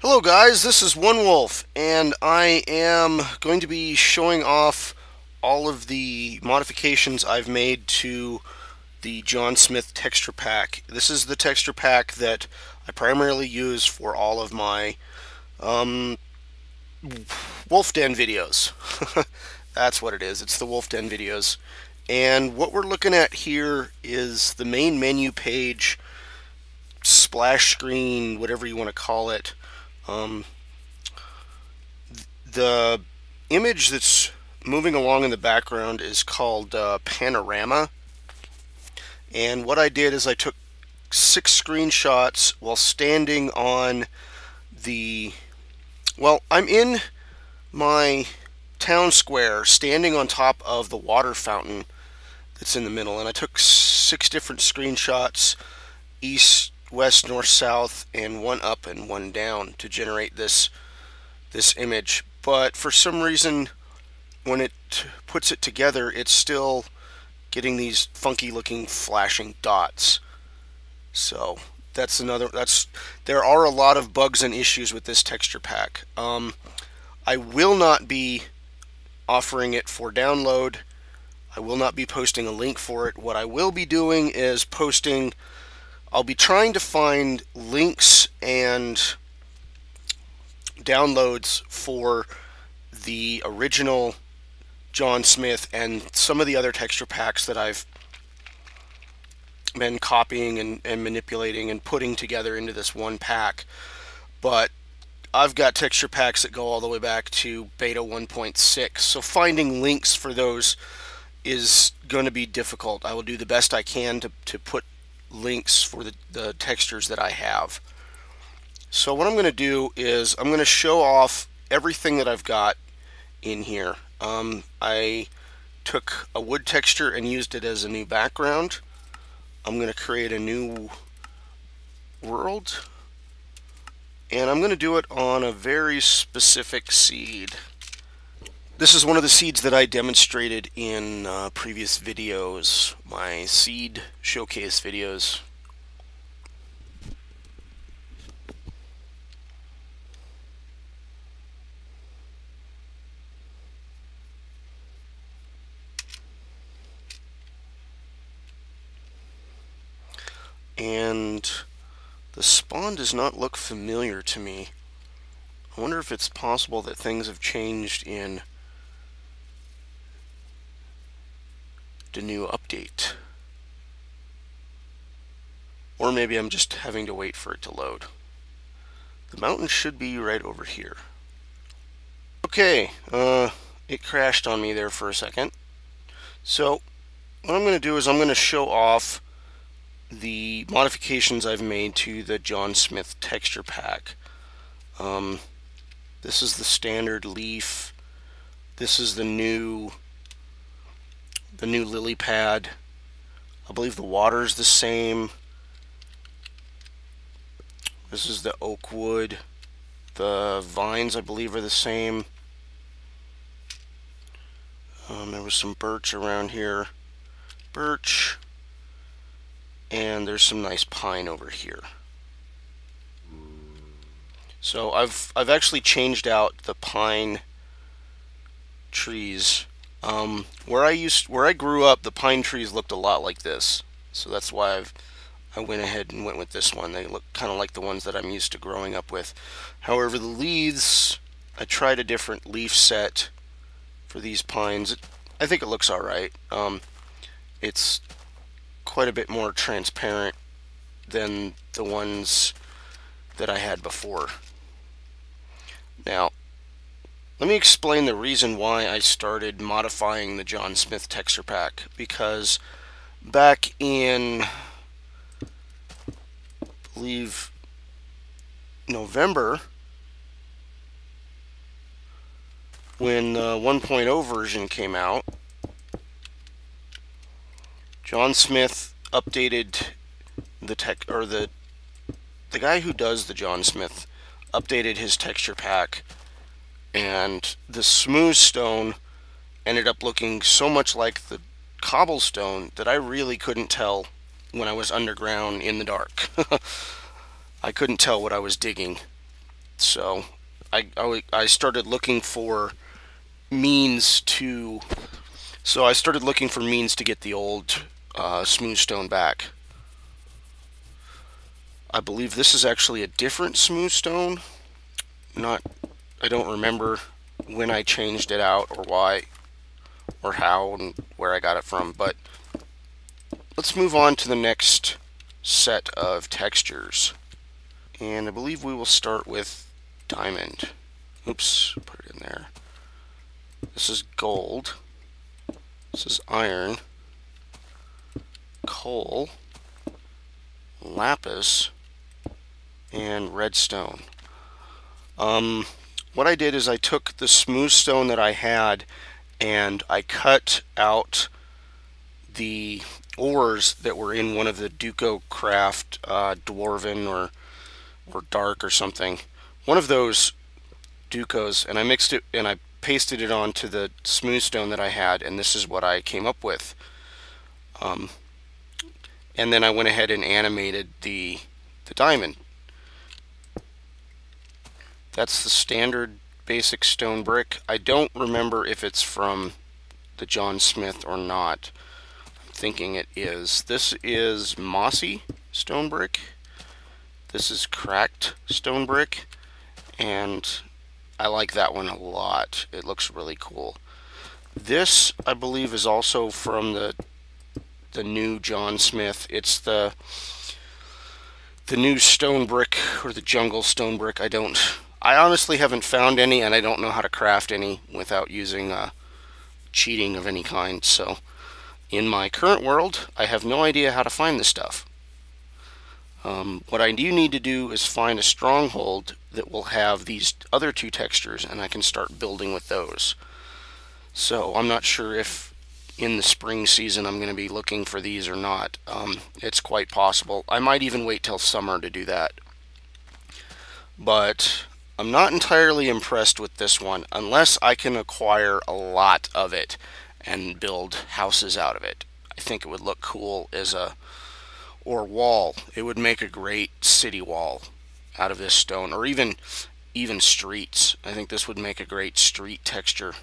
Hello guys, this is One Wolf, and I am going to be showing off all of the modifications I've made to the John Smith texture pack. This is the texture pack that I primarily use for all of my Wolf Den videos. That's what it is, it's the Wolf Den videos. And what we're looking at here is the main menu page, splash screen, whatever you want to call it. The image that's moving along in the background is called Panorama. And what I did is I took 6 screenshots while standing on I'm in my town square, standing on top of the water fountain that's in the middle. And I took 6 different screenshots, east, west, north, south, and one up and one down to generate this image. But for some reason, when it puts it together, it's still getting these funky looking flashing dots. So there are a lot of bugs and issues with this texture pack. I will not be offering it for download. I will not be posting a link for it. What I will be doing is I'll be trying to find links and downloads for the original John Smith and some of the other texture packs that I've been copying and manipulating and putting together into this one pack. But I've got texture packs that go all the way back to beta 1.6, so finding links for those is going to be difficult. I will do the best I can to put links for the textures that I have. So what I'm going to do is I'm going to show off everything that I've got in here. I took a wood texture and used it as a new background. I'm going to create a new world, and I'm going to do it on a very specific seed. This is one of the seeds that I demonstrated in previous videos, my seed showcase videos. And the spawn does not look familiar to me. I wonder if it's possible that things have changed in the new update. Or maybe I'm just having to wait for it to load. The mountain should be right over here. Okay, it crashed on me there for a second. So what I'm going to do is I'm going to show off the modifications I've made to the John Smith texture pack. This is the standard leaf. This is the new lily pad. I believe the water's the same. This is the oak wood. The vines, I believe, are the same. There was some birch around here. Birch. And there's some nice pine over here. So I've actually changed out the pine trees. Where I grew up, the pine trees looked a lot like this. So that's why I went ahead and went with this one. They look kind of like the ones that I'm used to growing up with. However, the leaves, I tried a different leaf set for these pines. I think it looks alright. It's quite a bit more transparent than the ones that I had before. Now, let me explain the reason why I started modifying the John Smith texture pack. Because back in, I believe, November, when the 1.0 version came out, John Smith updated the guy who does the John Smith updated his texture pack, and the smooth stone ended up looking so much like the cobblestone that I really couldn't tell when I was underground in the dark. I couldn't tell what I was digging. So I started looking for means to get the old smooth stone back. I believe this is actually a different smooth stone. I don't remember when I changed it out or why or how and where I got it from, but let's move on to the next set of textures. And I believe we will start with diamond. Oops, put it in there. This is gold. This is iron, coal, lapis, and redstone. What I did is I took the smooth stone that I had and I cut out the ores that were in one of the Duco Craft Dwarven or Dark or something. One of those Ducos, and I mixed it and I pasted it onto the smooth stone that I had, and this is what I came up with. And then I went ahead and animated the diamond. That's the standard basic stone brick. I don't remember if it's from the John Smith or not. I'm thinking it is. This is mossy stone brick. This is cracked stone brick, and I like that one a lot. It looks really cool. This, I believe, is also from the new John Smith. It's the new stone brick, or the jungle stone brick. I honestly haven't found any, and I don't know how to craft any without using cheating of any kind. So in my current world, I have no idea how to find this stuff. What I do need to do is find a stronghold that will have these other two textures, and I can start building with those. So I'm not sure if in the spring season I'm going to be looking for these or not. It's quite possible. I might even wait till summer to do that. But I'm not entirely impressed with this one unless I can acquire a lot of it and build houses out of it. I think it would look cool as a wall. It would make a great city wall out of this stone, or even streets. I think this would make a great street texture.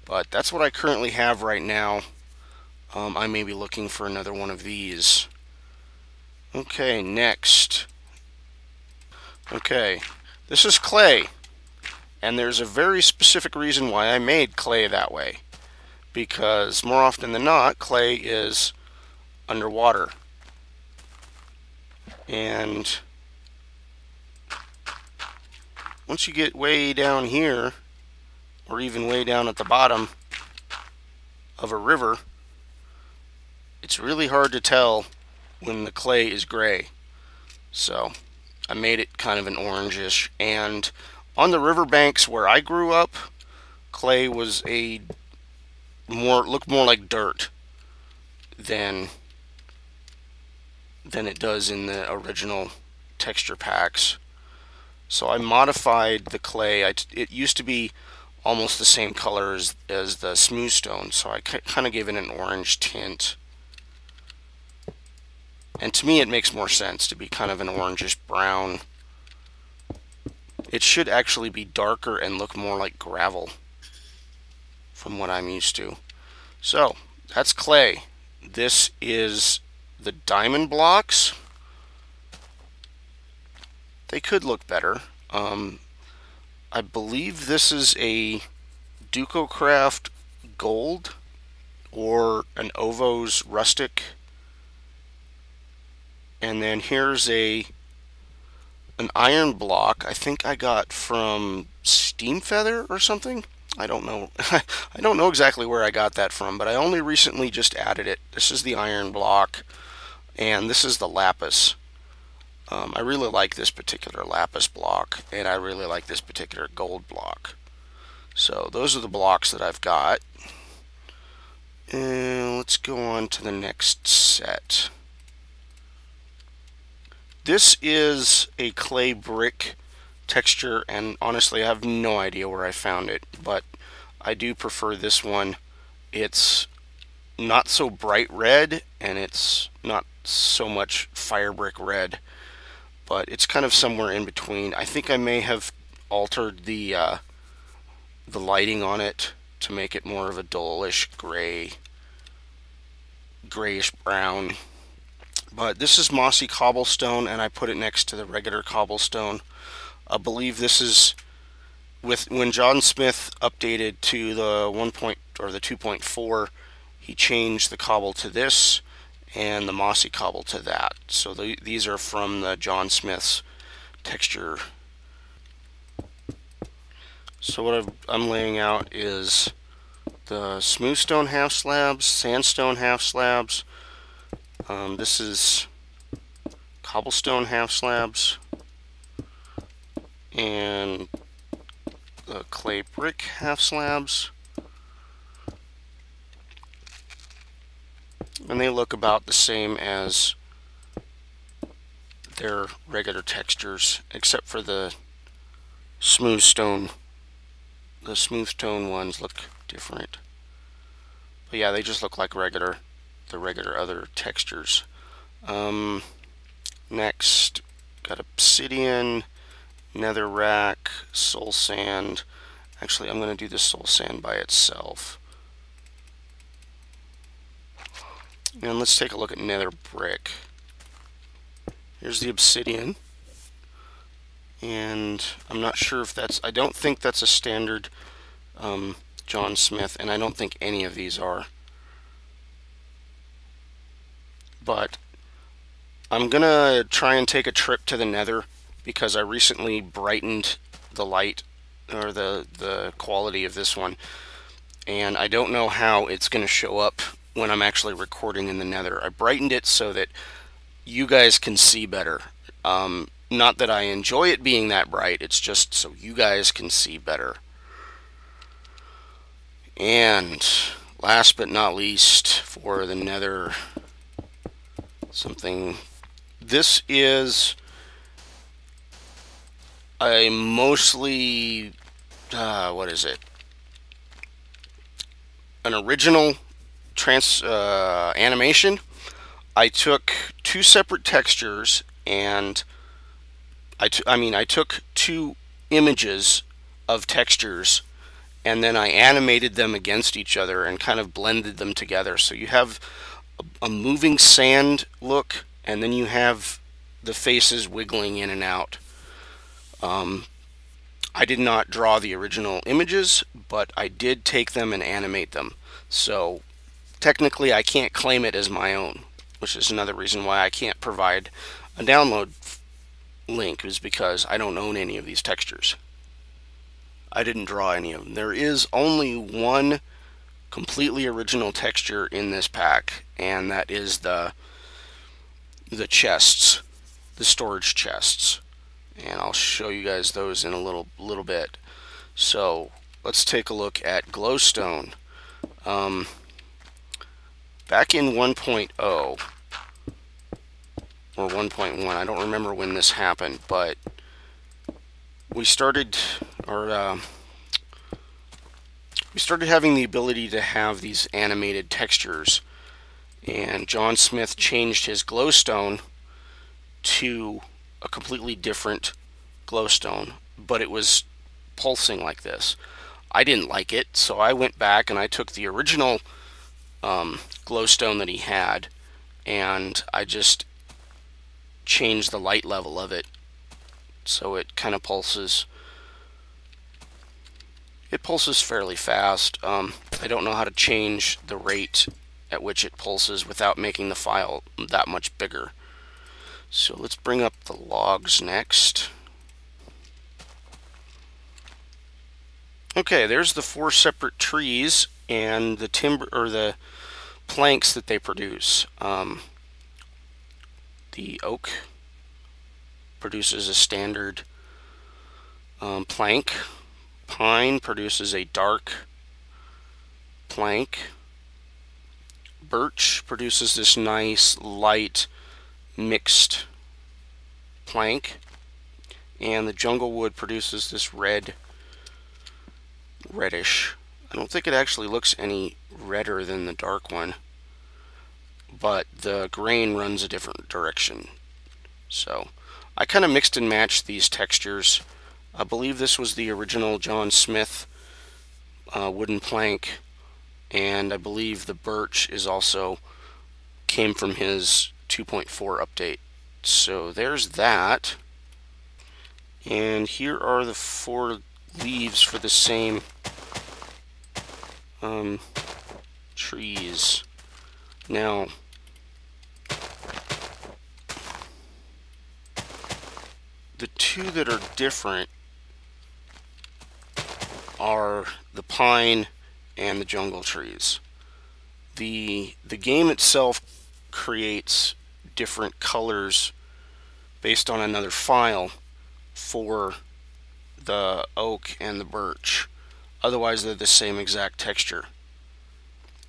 But that's what I currently have right now. I may be looking for another one of these. Okay, next. Okay, this is clay, and there's a very specific reason why I made clay that way, because more often than not clay is underwater, and once you get way down here, or even way down at the bottom of a river, it's really hard to tell when the clay is gray. So I made it kind of an orangish, and on the riverbanks where I grew up, clay was looked more like dirt than it does in the original texture packs. So I modified the clay. It used to be almost the same color as the smooth stone, so I kind of gave it an orange tint. And to me it makes more sense to be kind of an orangish brown. It should actually be darker and look more like gravel from what I'm used to. So that's clay. This is the diamond blocks. They could look better. I believe this is a DucoCraft gold or an Ovo's rustic. And then here's an iron block. I think I got from SteelFeather or something. I don't know. I don't know exactly where I got that from, but I only recently just added it. This is the iron block, and this is the lapis. I really like this particular lapis block, and I really like this particular gold block. So those are the blocks that I've got. And let's go on to the next set. This is a clay brick texture, and honestly I have no idea where I found it, but I do prefer this one. It's not so bright red, and it's not so much fire brick red, but it's kind of somewhere in between. I think I may have altered the lighting on it to make it more of a dullish gray, grayish brown. But this is mossy cobblestone, and I put it next to the regular cobblestone. I believe this is when John Smith updated to the 1. Or the 2.4, he changed the cobble to this and the mossy cobble to that. So these are from the John Smith's texture. So what I'm laying out is the smooth stone half slabs, sandstone half slabs. This is cobblestone half slabs, and the clay brick half slabs. And they look about the same as their regular textures, except for the smooth stone. The smooth stone ones look different. But yeah, they just look like the regular other textures. Next, got obsidian, netherrack, soul sand. Actually, I'm going to do the soul sand by itself. And let's take a look at nether brick. Here's the obsidian. And I'm not sure if that's, I don't think that's a standard John Smith, and I don't think any of these are. But I'm gonna try and take a trip to the nether, because I recently brightened the light, or the quality of this one, and I don't know how it's gonna show up when I'm actually recording in the nether. I brightened it so that you guys can see better. Not that I enjoy it being that bright, it's just so you guys can see better. And last but not least, for the nether, this is a mostly, what is it? An original animation. I took two separate textures, and I took two images of textures, and then I animated them against each other and kind of blended them together. So you have a moving sand look, and then you have the faces wiggling in and out. I did not draw the original images, but I did take them and animate them. So technically I can't claim it as my own, which is another reason why I can't provide a download link, is because I don't own any of these textures. I didn't draw any of them. There is only one completely original texture in this pack, and that is the chests, the storage chests. And I'll show you guys those in a little bit. So let's take a look at glowstone. Back in 1.0 or 1.1, I don't remember when this happened, but we started having the ability to have these animated textures, and John Smith changed his glowstone to a completely different glowstone, but it was pulsing like this. I didn't like it, so I went back and I took the original glowstone that he had, and I just changed the light level of it so it kind of pulses. It pulses fairly fast. I don't know how to change the rate at which it pulses without making the file that much bigger. So let's bring up the logs next. Okay, there's the 4 separate trees and the timber, or the planks that they produce. The oak produces a standard plank. Pine produces a dark plank. Birch produces this nice light mixed plank, and the jungle wood produces this reddish. I don't think it actually looks any redder than the dark one, but the grain runs a different direction. So I kind of mixed and matched these textures. I believe this was the original John Smith wooden plank, and I believe the birch is also came from his 2.4 update. So there's that. And here are the 4 leaves for the same trees. Now, the 2 that are different are the pine and the jungle trees. The game itself creates different colors based on another file for the oak and the birch. Otherwise, they're the same exact texture.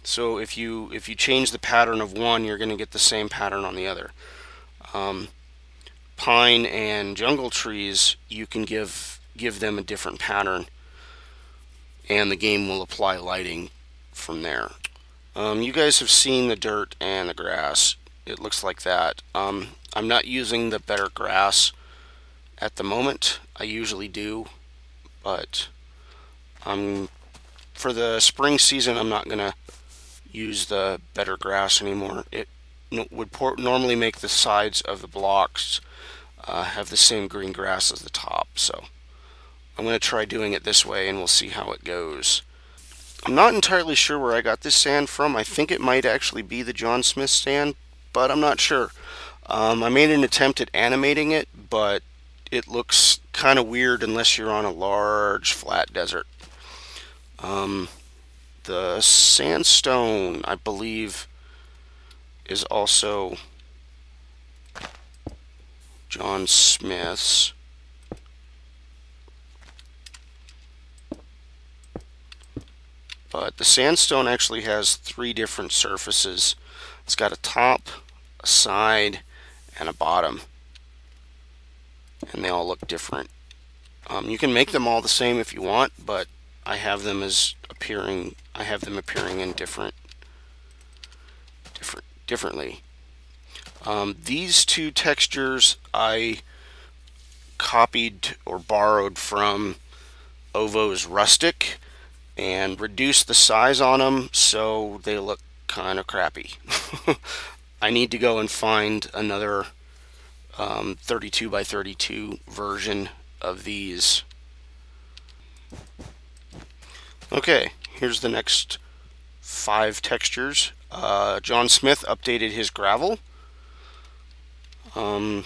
So if you change the pattern of one, you're going to get the same pattern on the other. Pine and jungle trees, you can give them a different pattern, and the game will apply lighting from there. You guys have seen the dirt and the grass. It looks like that. I'm not using the better grass at the moment. I usually do, but for the spring season, I'm not gonna use the better grass anymore. It would normally make the sides of the blocks have the same green grass as the top, so I'm going to try doing it this way and we'll see how it goes. I'm not entirely sure where I got this sand from. I think it might actually be the John Smith sand, but I'm not sure. I made an attempt at animating it, but it looks kind of weird unless you're on a large flat desert. The sandstone, I believe, is also John Smith's. But the sandstone actually has 3 different surfaces. It's got a top, a side, and a bottom. And they all look different. You can make them all the same if you want, but I have them appearing in differently. These 2 textures I copied or borrowed from Ovo's Rustic and reduced the size on them so they look kind of crappy. I need to go and find another 32 by 32 version of these. Okay, here's the next 5 textures. John Smith updated his gravel. I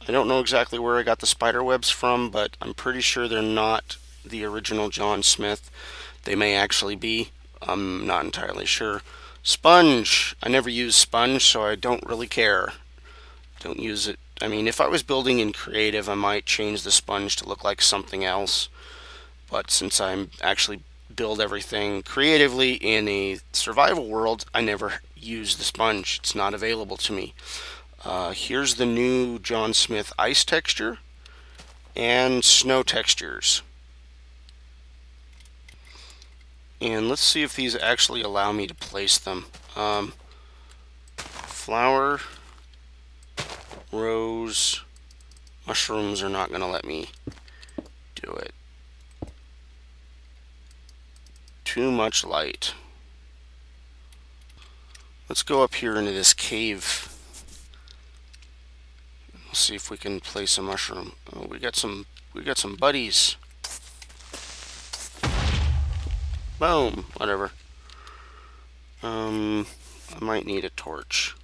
don't know exactly where I got the spider webs from, but I'm pretty sure they're not the original John Smith. They may actually be. I'm not entirely sure. Sponge. I never use sponge, so I don't really care. Don't use it. I mean, if I was building in creative, I might change the sponge to look like something else. But since I'm actually build everything creatively in a survival world, I never use the sponge. It's not available to me. Here's the new John Smith ice texture and snow textures. And let's see if these actually allow me to place them. Flower, rose, mushrooms are not going to let me do it. Too much light. Let's go up here into this cave. We'll see if we can place a mushroom. Oh, we got some buddies. Boom. Whatever. I might need a torch.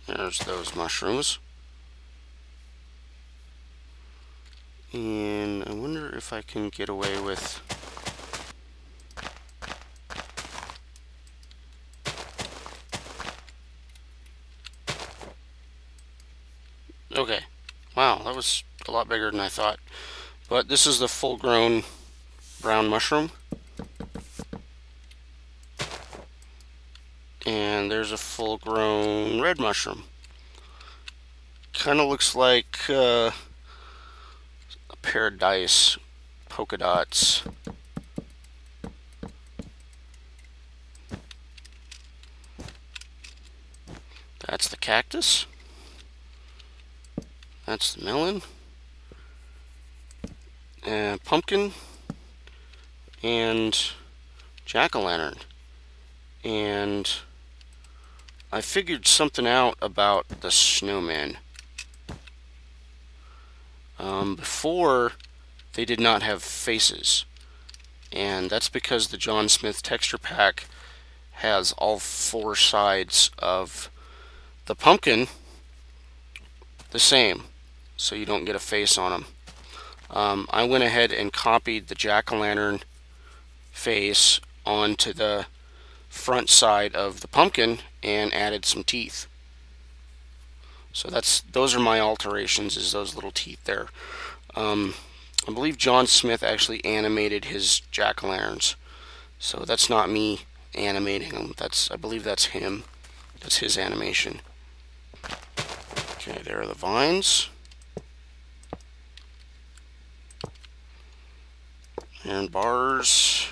There's those mushrooms. And I wonder if I can get away with... Okay. Wow, that was a lot bigger than I thought. But this is the full-grown brown mushroom. And there's a full-grown red mushroom. Kind of looks like a pair of dice, polka dots. That's the cactus. That's the melon. Pumpkin. And jack-o'-lantern. And I figured something out about the snowman. Before, they did not have faces. And that's because the John Smith texture pack has all four sides of the pumpkin the same, so you don't get a face on them. I went ahead and copied the jack-o'-lantern face onto the front side of the pumpkin and added some teeth. So those are my alterations, is those little teeth there. I believe John Smith actually animated his jack-o'-lanterns, so that's not me animating them. I believe that's him. That's his animation. Okay, there are the vines. And bars.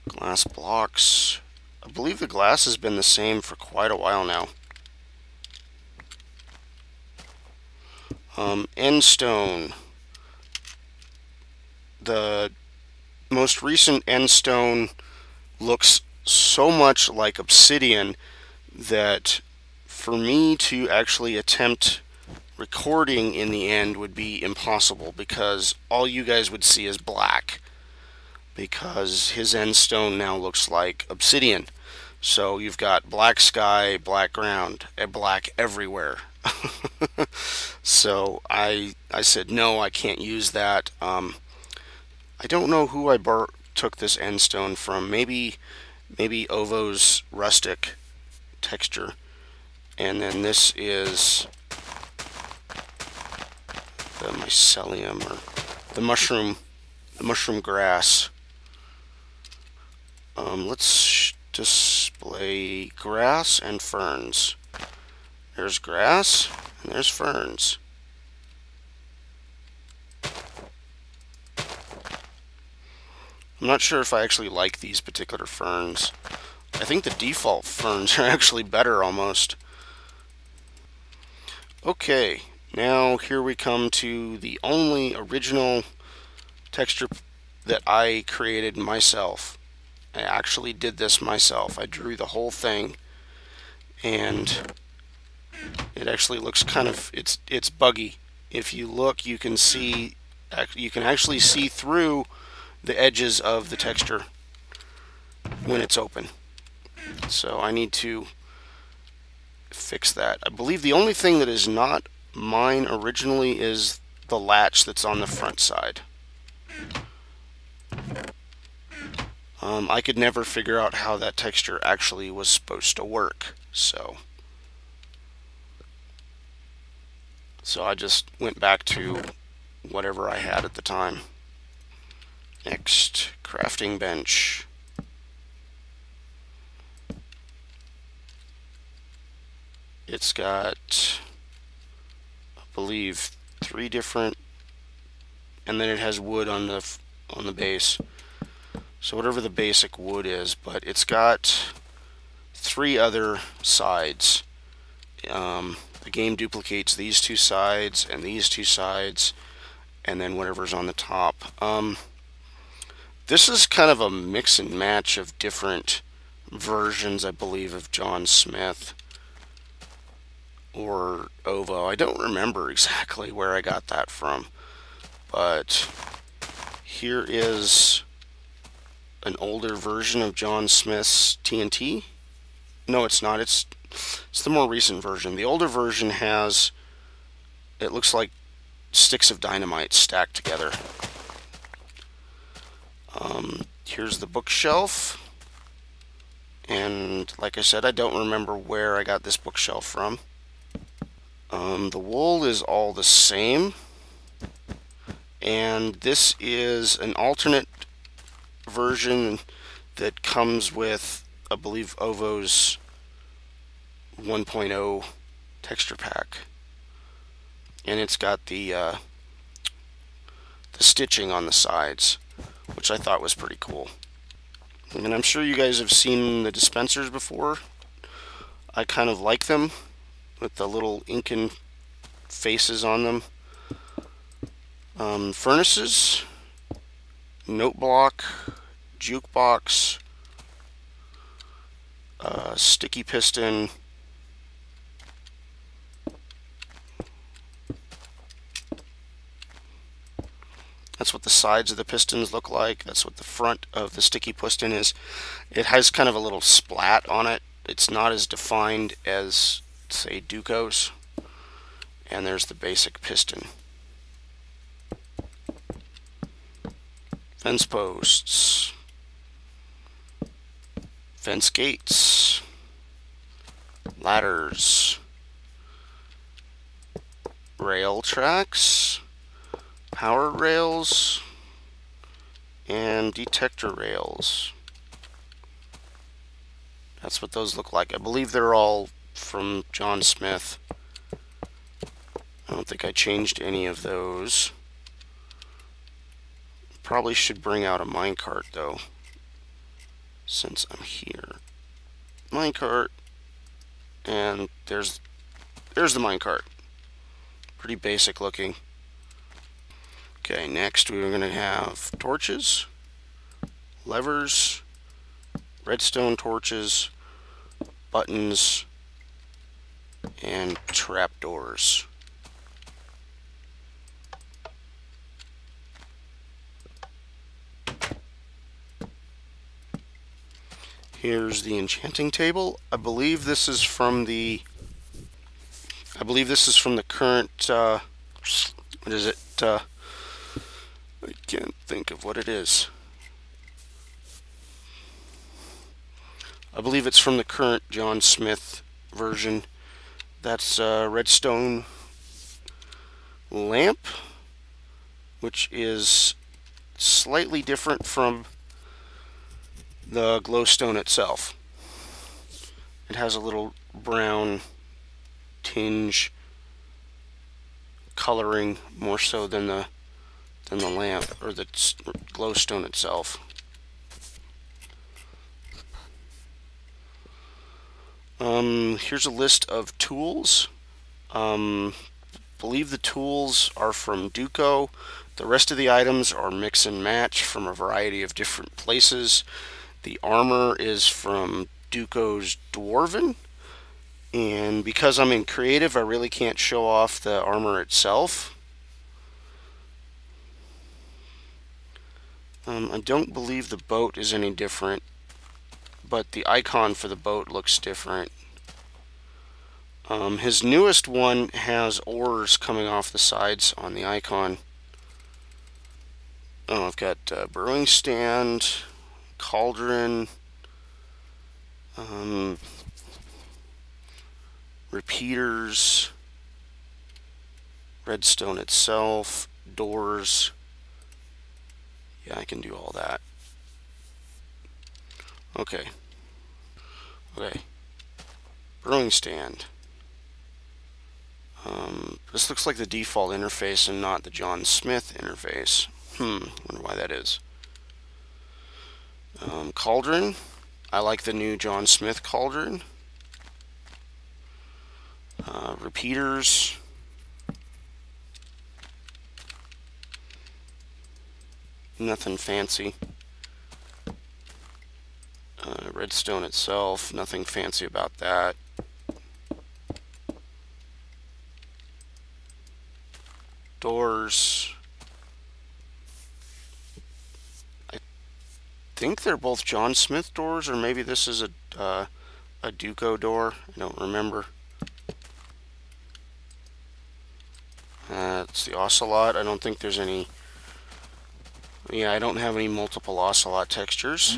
Glass blocks. I believe the glass has been the same for quite a while now. End stone. The most recent end stone looks so much like obsidian that for me to actually attempt recording in the end would be impossible, because all you guys would see is black, because his end stone now looks like obsidian. So you've got black sky, black ground, and black everywhere. So I said no, I can't use that. I don't know who I took this end stone from. Maybe Ovo's rustic texture. And then this is the mycelium, or the mushroom grass. Let's display grass and ferns. There's grass and there's ferns. I'm not sure if I actually like these particular ferns. I think the default ferns are actually better almost. Okay, now here we come to the only original texture that I created myself. I actually did this myself. I drew the whole thing, and it actually looks kind of, it's buggy. If you look, you can actually see through the edges of the texture when it's open. So I need to fix that. I believe the only thing that is not mine originally is the latch that's on the front side. I could never figure out how that texture actually was supposed to work, so I just went back to whatever I had at the time. Next, crafting bench. It's got, I believe, 3 different, and then it has wood on the base. So whatever the basic wood is, but it's got 3 other sides. The game duplicates these 2 sides and these 2 sides, and then whatever's on the top. This is kind of a mix and match of different versions, I believe, of John Smith or Ovo. I don't remember exactly where I got that from, but here is an older version of John Smith's TNT. No, it's not. It's the more recent version. The older version has, it looks like sticks of dynamite stacked together. Here's the bookshelf, and like I said, I don't remember where I got this bookshelf from. The wool is all the same, and this is an alternate version that comes with, I believe, Ovo's 1.0 texture pack, and it's got the stitching on the sides, which I thought was pretty cool. And I'm sure you guys have seen the dispensers before. I kind of like them with the little Incan faces on them. Furnaces, note block, jukebox, sticky piston, that's what the sides of the pistons look like. That's what the front of the sticky piston is. It has kind of a little splat on it. It's not as defined as, say, Duco's. And there's the basic piston. Fence posts, fence gates, ladders, rail tracks, power rails, and detector rails. That's what those look like. I believe they're all from John Smith. I don't think I changed any of those. Probably should bring out a minecart though, since I'm here. Minecart, and there's the minecart. Pretty basic looking. Okay, next we're going to have torches, levers, redstone torches, buttons, and trapdoors. Here's the enchanting table. I believe this is from the current what is it? I can't think of what it is. I believe it's from the current John Smith version. That's a redstone lamp, which is slightly different from the glowstone itself. It has a little brown tinge coloring, more so than the lamp or the glowstone itself. Here's a list of tools. Believe the tools are from Duco. The rest of the items are mix and match from a variety of different places. The armor is from Duco's Dwarven, and because I'm in creative, I really can't show off the armor itself. I don't believe the boat is any different, but the icon for the boat looks different. His newest one has oars coming off the sides on the icon. Oh, I've got brewing stand, cauldron, repeaters, redstone itself, doors. Yeah, I can do all that. Okay. Brewing stand. This looks like the default interface and not the John Smith interface. Wonder why that is. Cauldron. I like the new John Smith cauldron. Repeaters. Nothing fancy. Redstone itself, nothing fancy about that. Doors. I think they're both John Smith doors, or maybe this is a Duco door. I don't remember. It's the ocelot. I don't think there's any. Yeah, I don't have any multiple ocelot textures.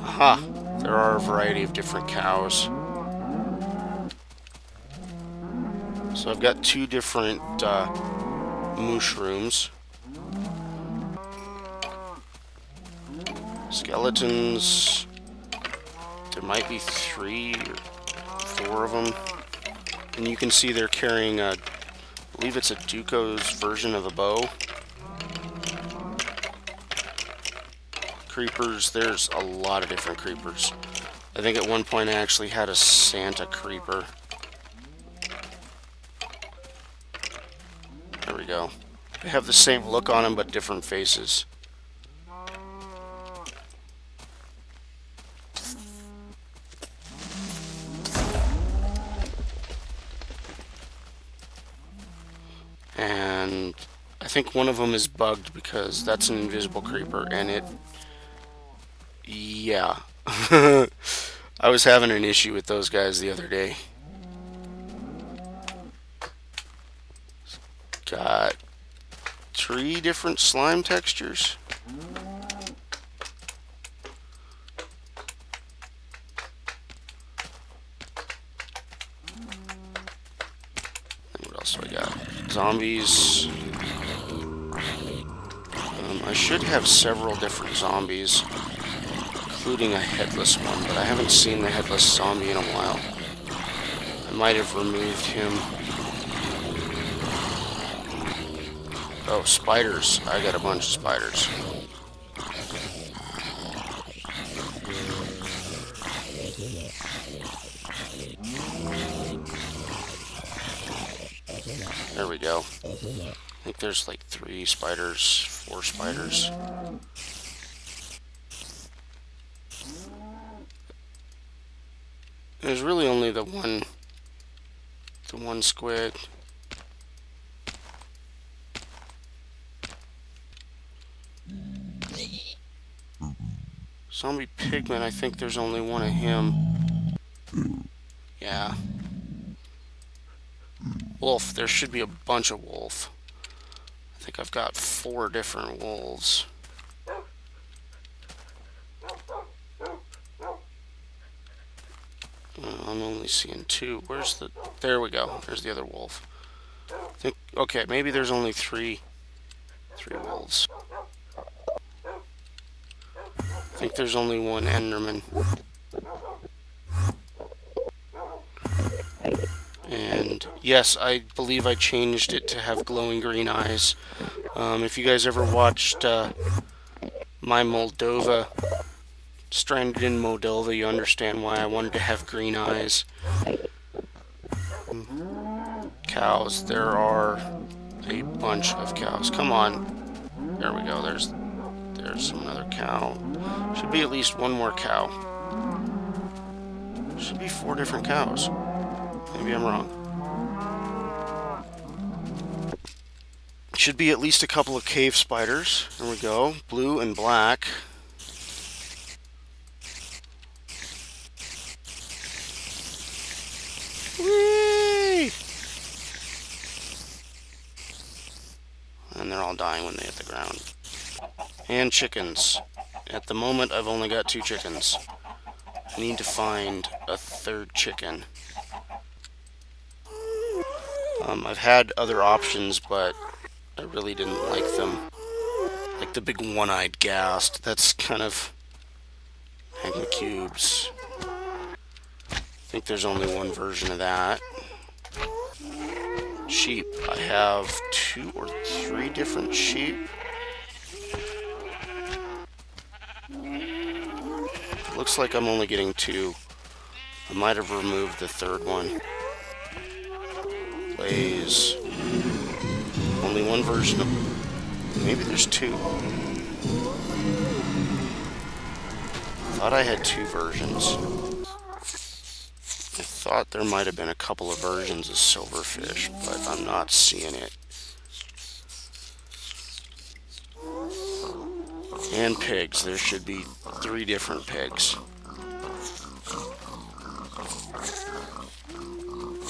Aha! There are a variety of different cows. So I've got two different mushrooms. Skeletons. There might be 3 or 4 of them. And you can see they're carrying a, I believe it's a Duco's version of a bow. creepers. There's a lot of different creepers. I think at one point I actually had a Santa creeper. There we go. They have the same look on them, but different faces. And I think one of them is bugged because that's an invisible creeper, and it... Yeah. I was having an issue with those guys the other day. Got 3 different slime textures. And what else do I got? Zombies. I should have several different zombies, including a headless one, but I haven't seen the headless zombie in a while. I might have removed him. Oh, spiders. I got a bunch of spiders. There we go. I think there's like 3 spiders, 4 spiders. There's really only the one squid. Zombie pigman, I think there's only one of him. Yeah. Wolf, there should be a bunch of wolf. I think I've got 4 different wolves. I'm only seeing 2. Where's the... There we go. There's the other wolf. Okay, maybe there's only 3 wolves. I think there's only one Enderman. And yes, I believe I changed it to have glowing green eyes. If you guys ever watched my Moldova, Stranded in Moldova, you understand why I wanted to have green eyes. Cows. There are a bunch of cows. Come on. There we go. There's another cow. Should be at least one more cow. Should be 4 different cows. Maybe I'm wrong. Should be at least a couple of cave spiders. There we go. Blue and black. Whee! And they're all dying when they hit the ground. And chickens. At the moment, I've only got 2 chickens. I need to find a 3rd chicken. I've had other options, but I really didn't like them. Like the big one-eyed ghast. That's kind of magma cubes. I think there's only one version of that. Sheep. I have 2 or 3 different sheep. Looks like I'm only getting 2. I might have removed the 3rd one. Blaze. Only one version of... Maybe there's 2. Thought I had 2 versions. I thought there might have been a couple of versions of silverfish, but I'm not seeing it. And pigs. There should be 3 different pigs.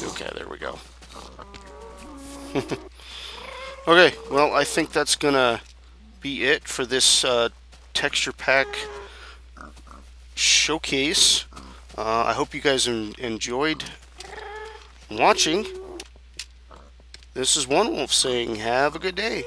Okay, there we go. Okay, well, I think that's gonna be it for this texture pack showcase. I hope you guys enjoyed watching. This is One Wolf saying, have a good day.